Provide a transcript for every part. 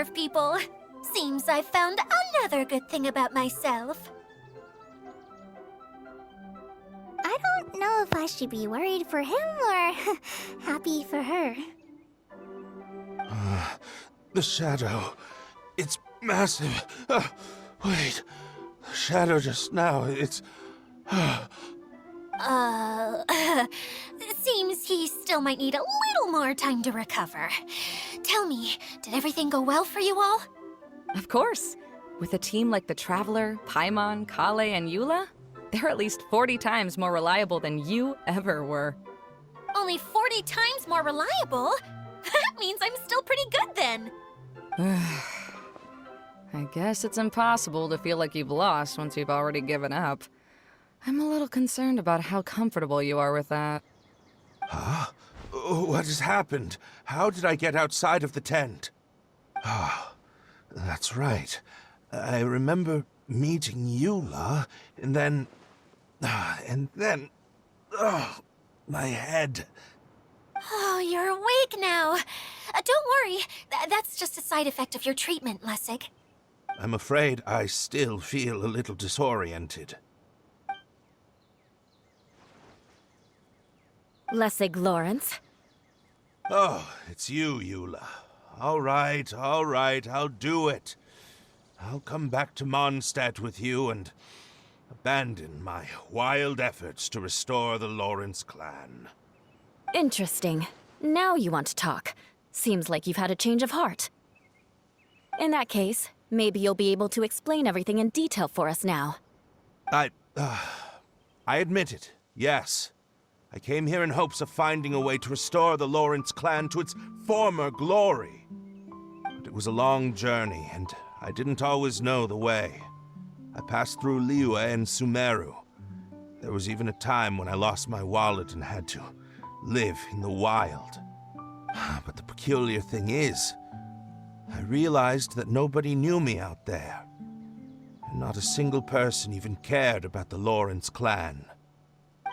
Dwarf people. Seems I've found another good thing about myself. I don't know if I should be worried for him or happy for her. The shadow. It's massive. Wait. The shadow just now, it's... Seems he still might need a little more time to recover. Tell me, did everything go well for you all? Of course. With a team like the Traveler, Paimon, Collei, and Eula, they're at least 40 times more reliable than you ever were. Only 40 times more reliable? That means I'm still pretty good then. I guess it's impossible to feel like you've lost once you've already given up. I'm a little concerned about how comfortable you are with that. Huh? What has happened? How did I get outside of the tent? Ah, that's right. I remember meeting Eula, and then... my head. Oh, you're awake now. Don't worry. That's just a side effect of your treatment, Lessig. I'm afraid I still feel a little disoriented. Lessig Lawrence. Oh, it's you, Eula. All right, I'll do it. I'll come back to Mondstadt with you and abandon my wild efforts to restore the Lawrence clan. Interesting. Now you want to talk. Seems like you've had a change of heart. In that case, maybe you'll be able to explain everything in detail for us now. I admit it, yes. I came here in hopes of finding a way to restore the Lawrence clan to its former glory. But it was a long journey, and I didn't always know the way. I passed through Liyue and Sumeru. There was even a time when I lost my wallet and had to live in the wild. But the peculiar thing is, I realized that nobody knew me out there. And not a single person even cared about the Lawrence clan.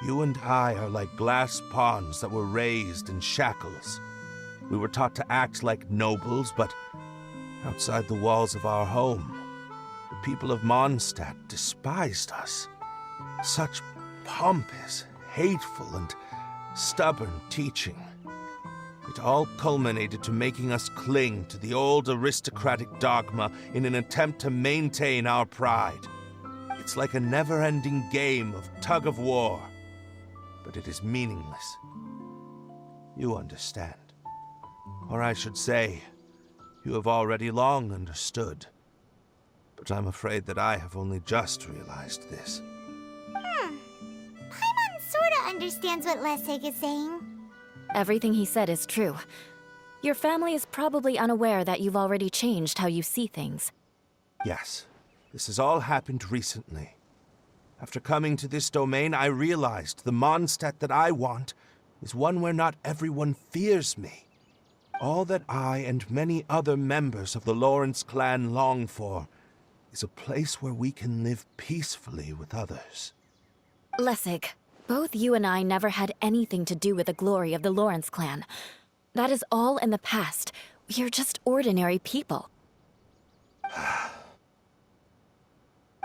You and I are like glass pawns that were raised in shackles. We were taught to act like nobles, but outside the walls of our home, the people of Mondstadt despised us. Such pompous, hateful, and stubborn teaching. It all culminated to making us cling to the old aristocratic dogma in an attempt to maintain our pride. It's like a never-ending game of tug-of-war. But it is meaningless. You understand. Or I should say, you have already long understood. But I'm afraid that I have only just realized this. Paimon sorta understands what Lessig is saying. Everything he said is true. Your family is probably unaware that you've already changed how you see things. Yes, this has all happened recently. After coming to this domain, I realized the Mondstadt that I want is one where not everyone fears me. All that I and many other members of the Lawrence clan long for is a place where we can live peacefully with others. Lessig, both you and I never had anything to do with the glory of the Lawrence clan. That is all in the past. We are just ordinary people.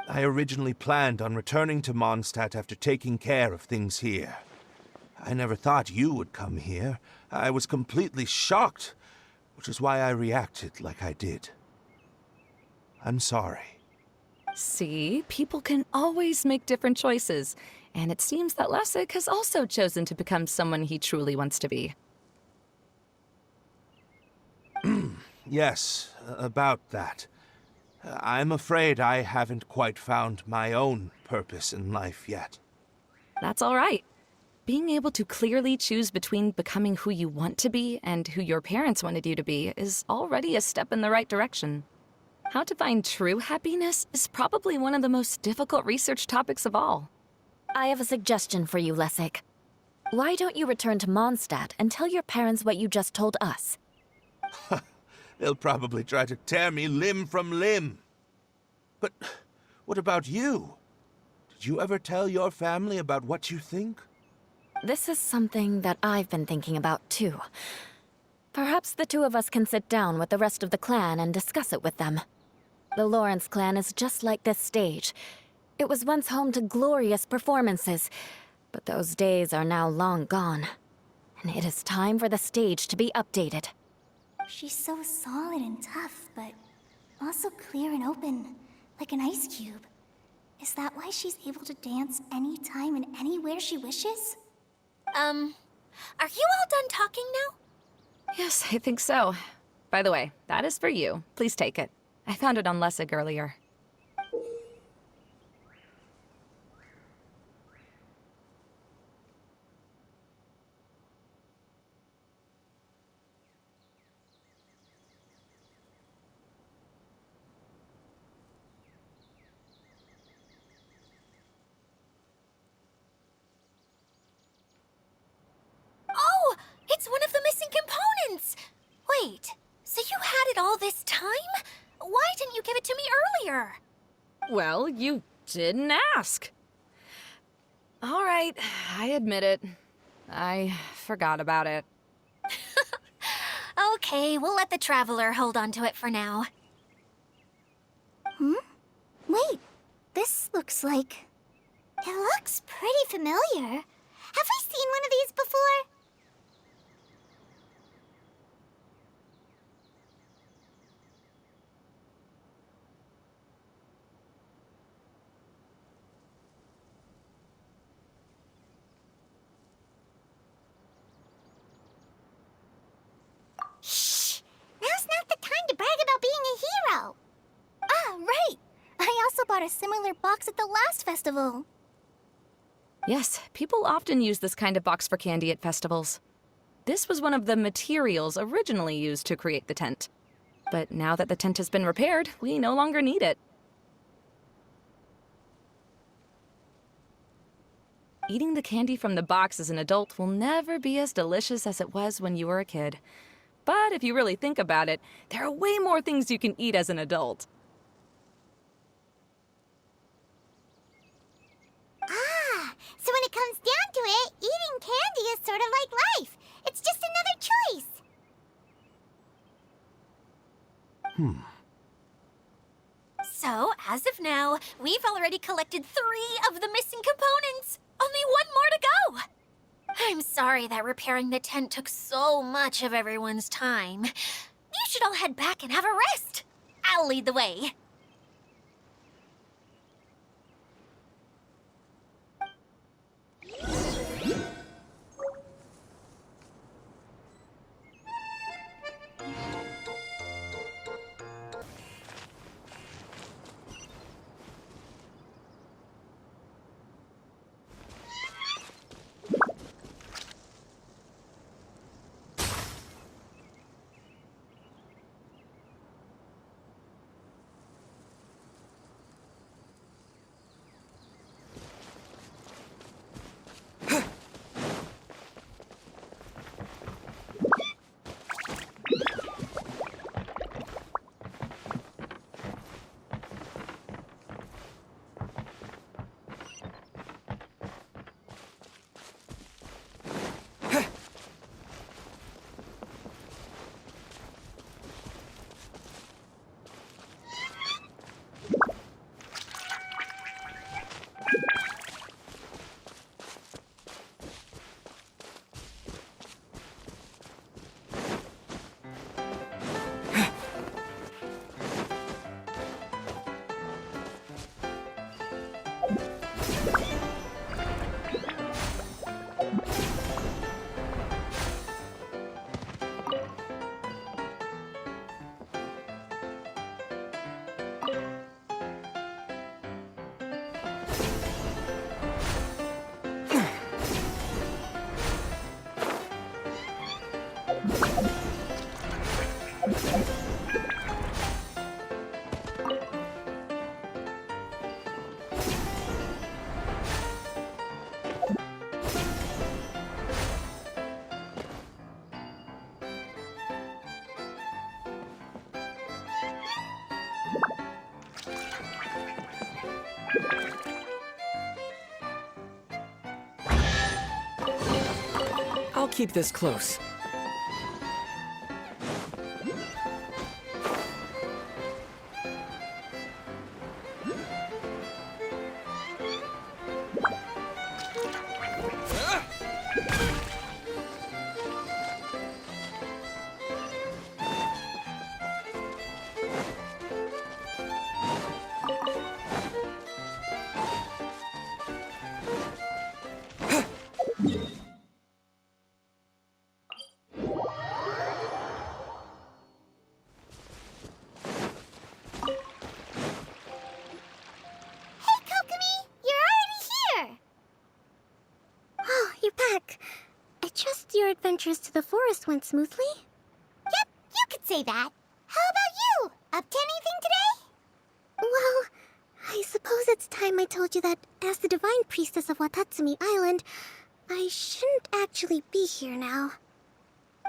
I originally planned on returning to Mondstadt after taking care of things here. I never thought you would come here. I was completely shocked, which is why I reacted like I did. I'm sorry. See, people can always make different choices, and it seems that Lessig has also chosen to become someone he truly wants to be. Yes, about that. I'm afraid I haven't quite found my own purpose in life yet. That's all right. Being able to clearly choose between becoming who you want to be and who your parents wanted you to be is already a step in the right direction. How to find true happiness is probably one of the most difficult research topics of all. I have a suggestion for you, Lessig. Why don't you return to Mondstadt and tell your parents what you just told us? They'll probably try to tear me limb from limb. But what about you? Did you ever tell your family about what you think? This is something that I've been thinking about, too. Perhaps the two of us can sit down with the rest of the clan and discuss it with them. The Lawrence clan is just like this stage. It was once home to glorious performances, but those days are now long gone. And it is time for the stage to be updated. She's so solid and tough, but also clear and open, like an ice cube. Is that why she's able to dance anytime and anywhere she wishes? Are you all done talking now? Yes, I think so. By the way, that is for you. Please take it. I found it on Lessig earlier. Oh, it's one of the missing components! Wait, so you had it all this time? Why didn't you give it to me earlier? Well, you didn't ask. All right, I admit it. I forgot about it. Okay, we'll let the Traveler hold on to it for now. Wait, this looks like... It looks pretty familiar. Have we seen one of these before? Shh! Now's not the time to brag about being a hero! Ah, right! I also bought a similar box at the last festival. Yes, people often use this kind of box for candy at festivals. This was one of the materials originally used to create the tent. But now that the tent has been repaired, we no longer need it. Eating the candy from the box as an adult will never be as delicious as it was when you were a kid. But if you really think about it, there are way more things you can eat as an adult. Ah, so when it comes down to it, eating candy is sort of like life. It's just another choice. So, as of now, we've already collected 3 of the missing components. Only 1 more to go. I'm sorry that repairing the tent took so much of everyone's time. You should all head back and have a rest. I'll lead the way. I'll keep this close. back. I trust your adventures to the forest went smoothly? Yep, you could say that. How about you? Up to anything today? Well, I suppose it's time I told you that as the Divine Priestess of Watatsumi Island, I shouldn't actually be here now.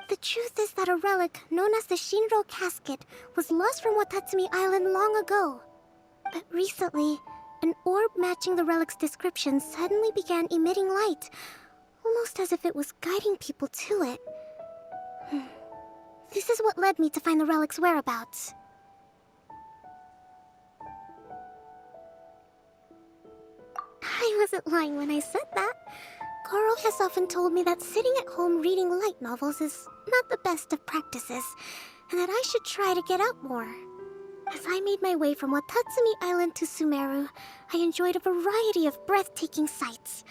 The truth is that a relic known as the Shinro Casket was lost from Watatsumi Island long ago. But recently, an orb matching the relic's description suddenly began emitting light, almost as if it was guiding people to it. This is what led me to find the relic's whereabouts. I wasn't lying when I said that. Goro has often told me that sitting at home reading light novels is not the best of practices, and that I should try to get out more. As I made my way from Watatsumi Island to Sumeru, I enjoyed a variety of breathtaking sights.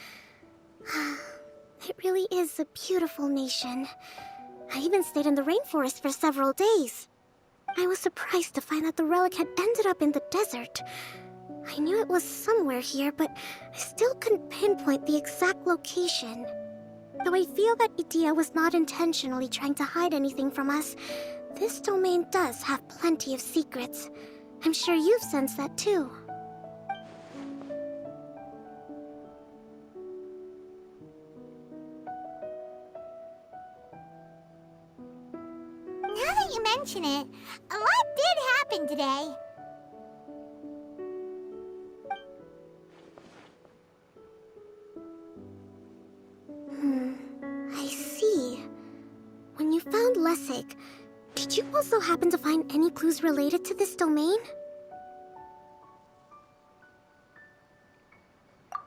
It really is a beautiful nation. I even stayed in the rainforest for several days. I was surprised to find that the relic had ended up in the desert. I knew it was somewhere here, but I still couldn't pinpoint the exact location. Though I feel that Idia was not intentionally trying to hide anything from us, this domain does have plenty of secrets. I'm sure you've sensed that too. Now that you mention it, a lot did happen today. I see. When you found Lessig, did you also happen to find any clues related to this domain?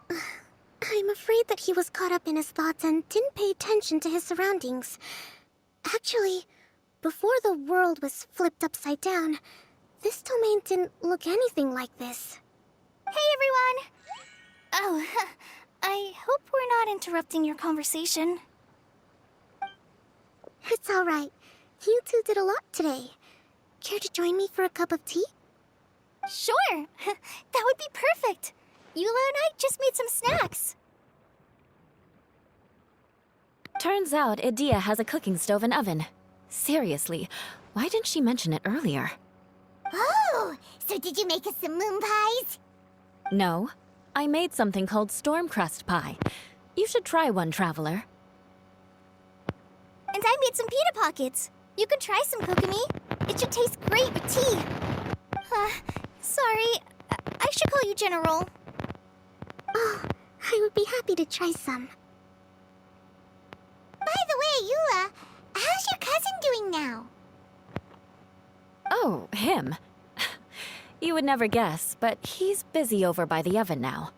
I'm afraid that he was caught up in his thoughts and didn't pay attention to his surroundings. Actually, before the world was flipped upside down, this domain didn't look anything like this. Hey, everyone! Oh, I hope we're not interrupting your conversation. It's alright. You two did a lot today. Care to join me for a cup of tea? Sure! That would be perfect! Eula and I just made some snacks. Turns out Idia has a cooking stove and oven. Seriously, why didn't she mention it earlier? Oh, so did you make us some moon pies? No, I made something called storm crust pie. You should try one, traveler. And I made some pita pockets. You could try some, Kokomi. It should taste great with tea. Sorry, I should call you General. Oh, I would be happy to try some. By the way, Eula, how's your cousin doing now? Oh, him. You would never guess, but he's busy over by the oven now.